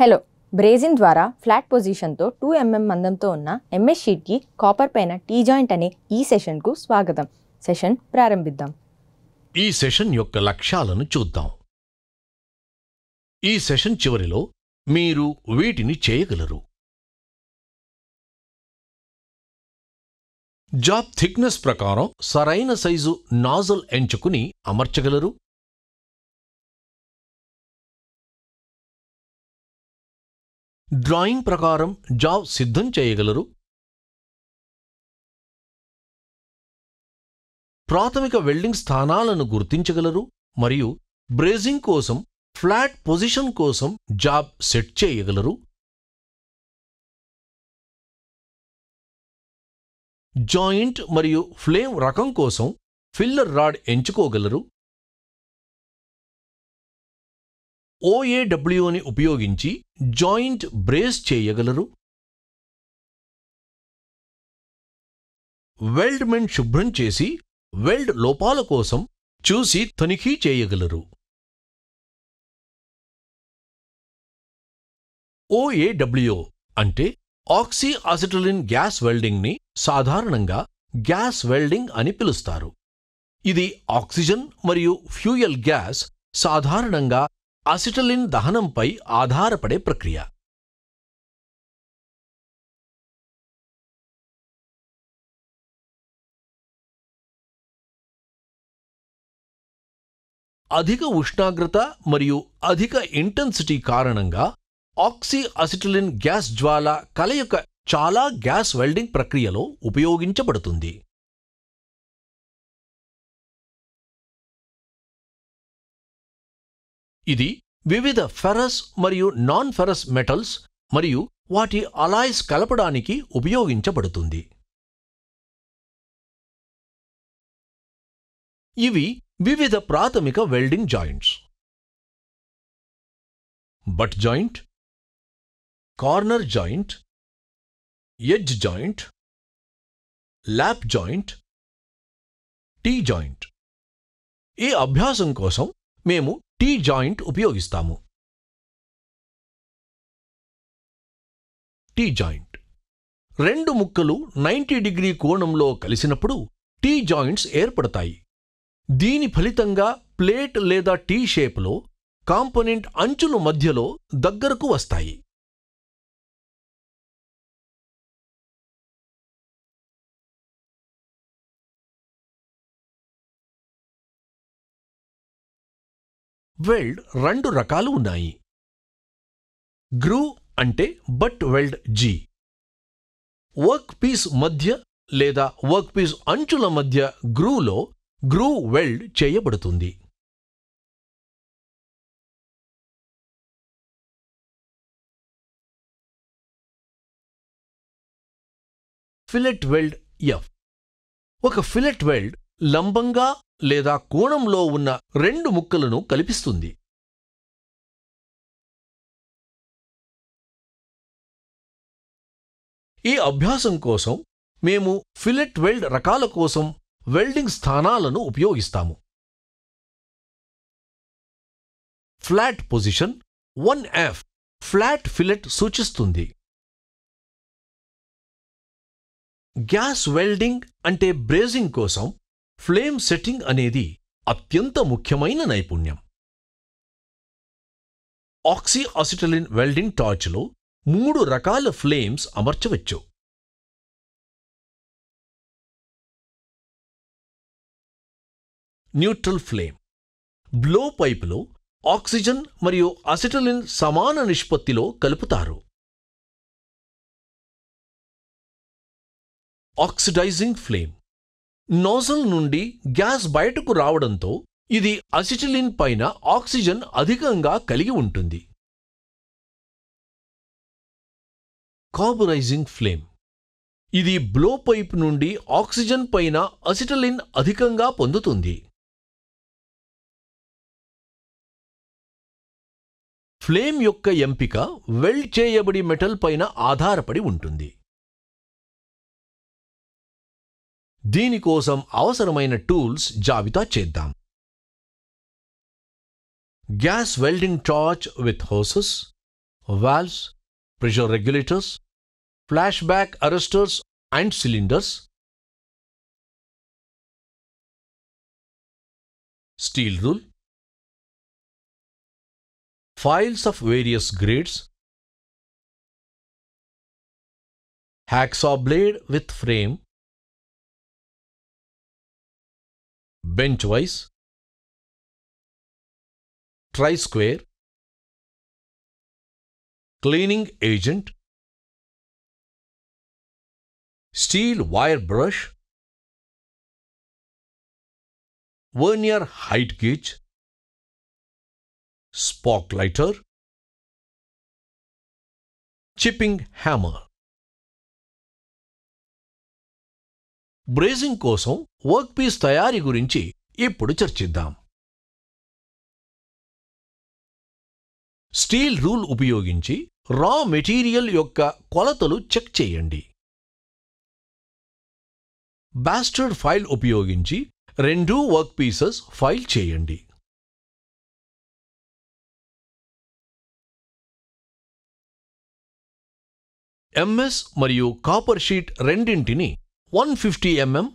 Hello బ్రేజిన్ ద్వారా flat పొజిషన్తో 2 mm మందంతో ఉన్న MS షీట్కి కాపర్ పైన టీ జాయింట్ అనే ఈ సెషన్కు స్వాగతం. సెషన్ ప్రారంభిద్దాం. ఈ సెషన్ యొక్క లక్ష్యాలను చూద్దాం. ఈ సెషన్ చివరిలో మీరు వీటిని చేయగలరు. జాబ్ థిక్నెస్ ప్రకారం సరైన సైజు నాజల్ ఎంచుకుని అమర్చగలరు. డ్రాయింగ్ ప్రకారం జాబ్ సిద్ధం చేయగలరు. ప్రాథమిక వెల్డింగ్ స్థానాలను గుర్తించగలరు మరియు బ్రేజింగ్ కోసం ఫ్లాట్ పొజిషన్ కోసం జాబ్ సెట్ చేయగలరు. జాయింట్ మరియు ఫ్లేమ్ రకం కోసం ఫిల్లర్ రాడ్ ఎంచుకోగలరు. OAWని ఉపయోగించి జాయింట్ బ్రేస్ చేయగలరు. వెల్డ్ మెన్ శుభ్రం చేసి వెల్డ్ లోపాల కోసం చూసి తనిఖీ చేయగలరు. OAW అంటే ఆక్సీ అసిటలిన్ గ్యాస్ వెల్డింగ్ని సాధారణంగా గ్యాస్ వెల్డింగ్ అని పిలుస్తారు. ఇది ఆక్సిజన్ మరియు ఫ్యూయల్ గ్యాస్ సాధారణంగా అసిటలిన్ దహనంపై ఆధారపడే ప్రక్రియ. అధిక ఉష్ణోగ్రత మరియు అధిక ఇంటెన్సిటీ కారణంగా ఆక్సీ అసిటలిన్ గ్యాస్ జ్వాల కలయిక చాలా గ్యాస్ వెల్డింగ్ ప్రక్రియలో ఉపయోగించబడుతుంది. ఇది వివిధ ఫెరస్ మరియు నాన్ ఫెరస్ మెటల్స్ మరియు వాటి అలాయ్స్ కలపడానికి ఉపయోగించబడుతుంది. ఇవి వివిధ ప్రాథమిక welding joints: but joint, corner joint, edge joint, lap joint, tea joint. ఈ అభ్యాసం కోసం మేము టీ జాయింట్ ఉపయోగిస్తాము. టీ జాయింట్ రెండు ముక్కలు 90 డిగ్రీ కోణంలో కలిసినప్పుడు టీ జాయింట్స్ ఏర్పడతాయి. దీని ఫలితంగా ప్లేట్ లేదా టీ షేప్లో కాంపోనెంట్ అంచులు మధ్యలో దగ్గరకు వస్తాయి. వెల్డ్ రెండు రకాలు ఉన్నాయి. గ్రూవ్ అంటే butt weld G. Work piece మధ్య లేదా వర్క్ పీస్ అంచుల మధ్య గ్రూవ్లో గ్రూవ్ వెల్డ్ చేయబడుతుంది. ఫిలెట్ వెల్డ్ ఎఫ్. ఒక ఫిలెట్ వెల్డ్ లంబంగా లేదా కోణంలో ఉన్న రెండు ముక్కలను కలిపిస్తుంది. ఈ అభ్యాసం కోసం మేము ఫిలెట్ వెల్డ్ రకాల కోసం వెల్డింగ్ స్థానాలను ఉపయోగిస్తాము. ఫ్లాట్ పొజిషన్ 1F ఫ్లాట్ ఫిలెట్ సూచిస్తుంది. గ్యాస్ వెల్డింగ్ అంటే బ్రేజింగ్ కోసం ఫ్లేమ్ సెట్టింగ్ అనేది అత్యంత ముఖ్యమైన నైపుణ్యం. ఆక్సీ అసిటలిన్ వెల్డింగ్ టార్చ్లో 3 రకాల ఫ్లేమ్స్ అమర్చవచ్చు. Neutral flame. బ్లో పైపులో ఆక్సిజన్ మరియు అసిటలిన్ సమాన నిష్పత్తిలో కలుపుతారు. Oxidising flame. నోజల్ నుండి గ్యాస్ బయటకు రావడంతో ఇది అసిటిలిన్ పైన ఆక్సిజన్ అధికంగా కలిగి ఉంటుంది. Carburising flame. ఇది బ్లో పైప్ నుండి ఆక్సిజన్ పైన అసిటిలిన్ అధికంగా పొందుతుంది. ఫ్లేమ్ యొక్క ఎంపిక వెల్డ్ చేయబడి మెటల్ పైన ఆధారపడి ఉంటుంది. దీనికోసం అవసరమైన టూల్స్ జాబితా చేద్దాం. Gas welding torch with hoses, valves, pressure regulators, flashback arresters and cylinders, steel rule, files of various grades, hacksaw blade with frame, bench vise, tri-square, cleaning agent, steel wire brush, vernier height gauge, spark lighter, chipping hammer. Brazing కోసం work piece తయారీ గురించి ఇప్పుడు చర్చిద్దాం. Steel rule ఉపయోగించి raw material యొక్క కొలతలు check చేయండి. Bastard file ఉపయోగించి రెండూ వర్క్ పీసెస్ ఫైల్ చేయండి. ఎంఎస్ మరియు కాపర్ షీట్ రెండింటిని 150 mm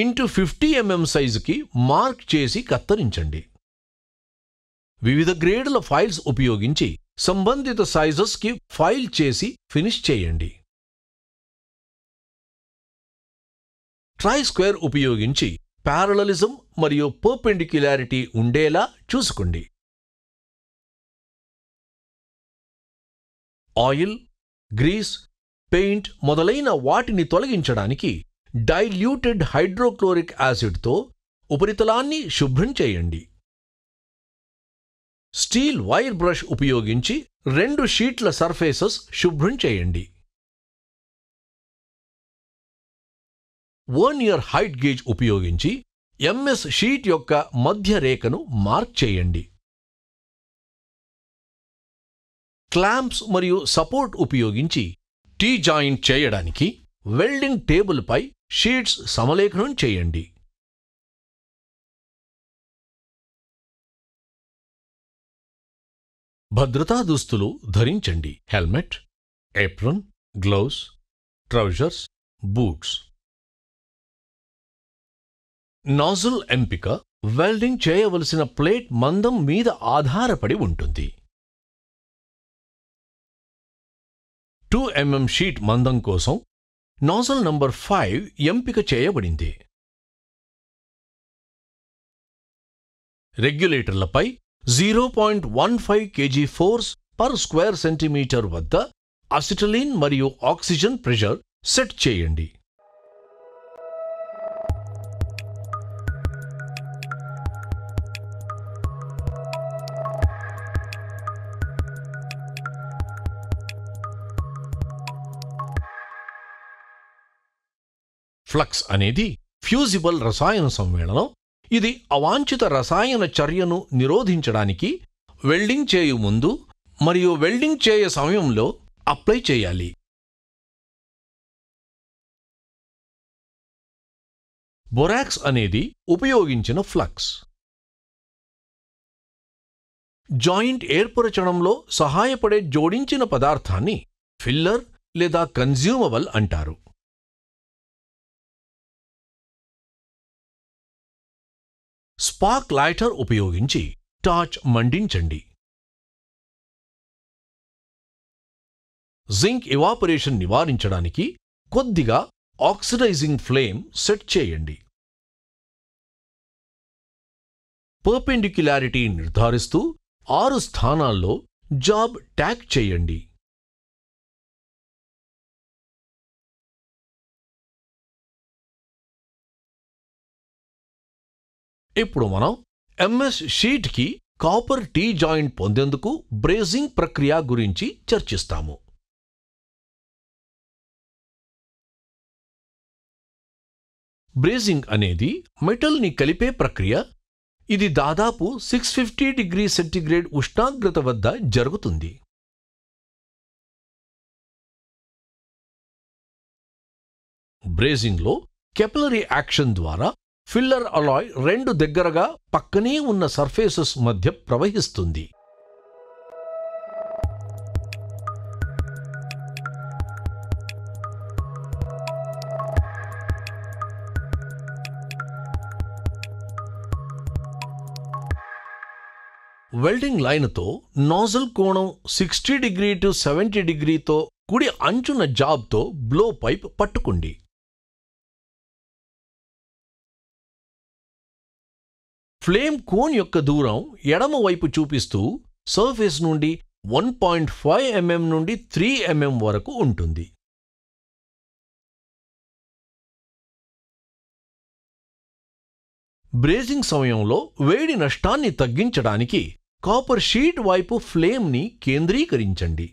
ఇంటూ 50 mm సైజుకి మార్క్ చేసి కత్తిరించండి. వివిధ గ్రేడ్ల ఫైల్స్ ఉపయోగించి సంబంధిత సైజెస్కి ఫైల్ చేసి ఫినిష్ చేయండి. ట్రై స్క్వేర్ ఉపయోగించి ప్యారలలిజం మరియు పర్పెండిక్యులారిటీ ఉండేలా చూసుకోండి. ఆయిల్, గ్రీస్, పెయింట్ మొదలైన వాటిని తొలగించడానికి డైల్యూటెడ్ హైడ్రోక్లోరిక్ యాసిడ్తో ఉపరితలాన్ని శుభ్రం చేయండి. స్టీల్ వైర్ బ్రష్ ఉపయోగించి 2 షీట్ల సర్ఫేసెస్ శుభ్రం చేయండి. వర్నియర్ హైట్ గేజ్ ఉపయోగించి ఎంఎస్ షీట్ యొక్క మధ్య రేఖను మార్క్ చేయండి. క్లాంప్స్ మరియు సపోర్ట్ ఉపయోగించి టీ జాయింట్ చేయడానికి వెల్డింగ్ టేబుల్పై షీట్స్ సమలేఖనం చేయండి. భద్రతా దుస్తులు ధరించండి. Helmet, apron, gloves, trousers, boots. Nozzle ఎంపిక వెల్డింగ్ చేయవలసిన ప్లేట్ మందం మీద ఆధారపడి ఉంటుంది. 2 mm షీట్ మందం కోసం నాజిల్ నంబర్ 5 ఎంపిక చేయబడింది. రెగ్యులేటర్లపై 0.15 kg force per square centimetre వద్ద అసిటలిన్ మరియు ఆక్సిజన్ ప్రెషర్ సెట్ చేయండి. ఫ్లక్స్ అనేది ఫ్యూజిబుల్ రసాయన సమ్మేళనం. ఇది అవాంఛిత రసాయన చర్యను నిరోధించడానికి వెల్డింగ్ చేయు ముందు మరియు వెల్డింగ్ చేయ సమయంలో అప్లై చేయాలి. బొరాక్స్ అనేది ఉపయోగించిన ఫ్లక్స్. జాయింట్ ఏర్పరచడంలో సహాయపడే జోడించిన పదార్థాన్ని ఫిల్లర్ లేదా కన్జ్యూమబుల్ అంటారు. స్పార్క్ లైటర్ ఉపయోగించి టార్చ్ మండించండి. జింక్ ఎవాపరేషన్ నివారించడానికి కొద్దిగా ఆక్సిడైజింగ్ ఫ్లేమ్ సెట్ చేయండి. పర్పెండిక్యులారిటీ నిర్ధారిస్తూ 6 స్థానాల్లో జాబ్ ట్యాగ్ చేయండి. ఇప్పుడు మనం ఎంఎస్ షీట్కి కాపర్ టీ జాయింట్ పొందేందుకు బ్రేజింగ్ ప్రక్రియ గురించి చర్చిస్తాము. బ్రేజింగ్ అనేది మెటల్ని కలిపే ప్రక్రియ. ఇది దాదాపు 650 డిగ్రీ సెంటీగ్రేడ్ ఉష్ణోగ్రత వద్ద జరుగుతుంది. బ్రేజింగ్లో కెపిలరీ యాక్షన్ ద్వారా ఫిల్లర్ అలాయ్ రెండు దగ్గరగా పక్కనే ఉన్న సర్ఫేసెస్ మధ్య ప్రవహిస్తుంది. వెల్డింగ్ లైన్తో నాజిల్ కోణం 60 డిగ్రీ టు 70 డిగ్రీతో కుడి అంచున జాబ్తో బ్లో పైప్ పట్టుకోండి. ఫ్లేమ్ కోన్ యొక్క దూరం ఎడమ వైపు చూపిస్తూ సర్ఫేస్ నుండి 1.5 mm నుండి 3 mm వరకు ఉంటుంది. బ్రేజింగ్ సమయంలో వేడి నష్టాన్ని తగ్గించడానికి కాపర్ షీట్ వైపు ఫ్లేమ్ని కేంద్రీకరించండి.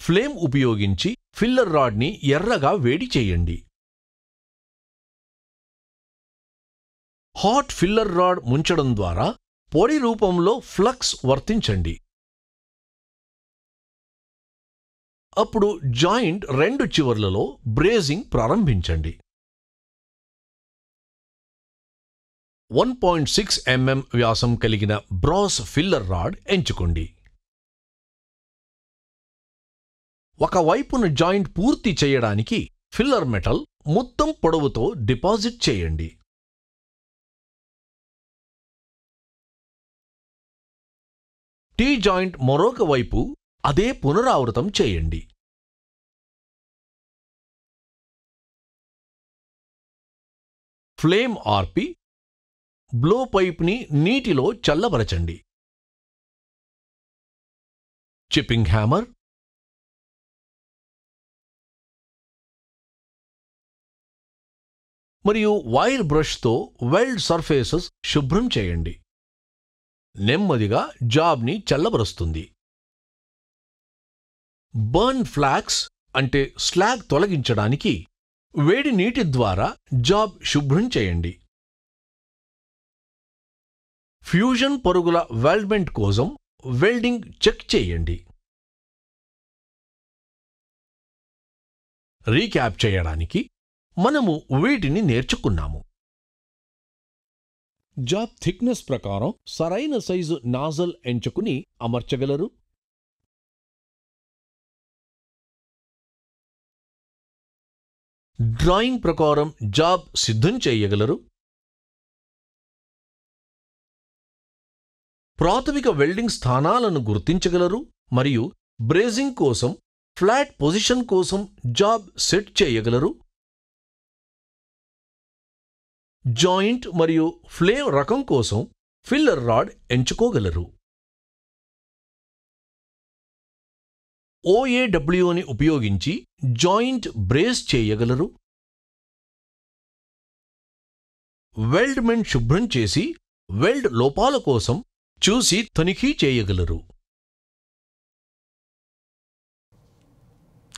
ఫ్లేమ్ ఉపయోగించి ఫిల్లర్ రాడ్ని ఎర్రగా వేడి చేయండి. హాట్ ఫిల్లర్ రాడ్ ముంచడం ద్వారా పొడి రూపంలో ఫ్లక్స్ వర్తించండి. అప్పుడు జాయింట్ రెండు చివర్లలో బ్రేజింగ్ ప్రారంభించండి. 1.6 mm వ్యాసం కలిగిన బ్రాస్ ఫిల్లర్ రాడ్ ఎంచుకోండి. ఒకవైపున జాయింట్ పూర్తి చేయడానికి ఫిల్లర్ మెటల్ మొత్తం పొడవుతో డిపాజిట్ చేయండి. టీ జాయింట్ మరొక వైపు అదే పునరావృతం చేయండి. ఫ్లేమ్ ఆర్పి బ్లో పైప్ని నీటిలో చల్లబరచండి. చిప్పింగ్ హ్యామర్, మరియు వైర్ బ్రష్తో వెల్డ్ సర్ఫేసెస్ శుభ్రం చేయండి. నెమ్మదిగా జాబ్ని చల్లబరుస్తుంది. బర్న్ ఫ్లాక్స్ అంటే స్లాగ్ తొలగించడానికి వేడి నీటి ద్వారా జాబ్ శుభ్రం చేయండి. ఫ్యూజన్ పరుగుల వెల్డ్మెంట్ కోసం వెల్డింగ్ చెక్ చేయండి. రీక్యాప్ చేయడానికి మనము వీటిని నేర్చుకున్నాము. జాబ్ థిక్నెస్ ప్రకారం సరైన సైజు నాజల్ ఎంచుకుని అమర్చగలరు. డ్రాయింగ్ ప్రకారం జాబ్ సిద్ధం చేయగలరు. ప్రాథమిక వెల్డింగ్ స్థానాలను గుర్తించగలరు మరియు బ్రేజింగ్ కోసం ఫ్లాట్ పొజిషన్ కోసం జాబ్ సెట్ చేయగలరు. జాయింట్ మరియు ఫ్లేమ్ రకం కోసం ఫిల్లర్ రాడ్ ఎంచుకోగలరు. OAWని ఉపయోగించి జాయింట్ బ్రేస్ చేయగలరు. వెల్డ్మెంట్ శుభ్రం చేసి వెల్డ్ లోపాల కోసం చూసి తనిఖీ చేయగలరు.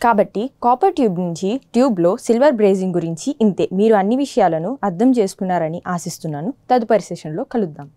కాబట్టి కాపర్ ట్యూబ్ నుంచి ట్యూబ్లో సిల్వర్ బ్రేజింగ్ గురించి ఇంతే. మీరు అన్ని విషయాలను అర్థం చేసుకున్నారని ఆశిస్తున్నాను. తదుపరి సెషన్లో కలుద్దాం.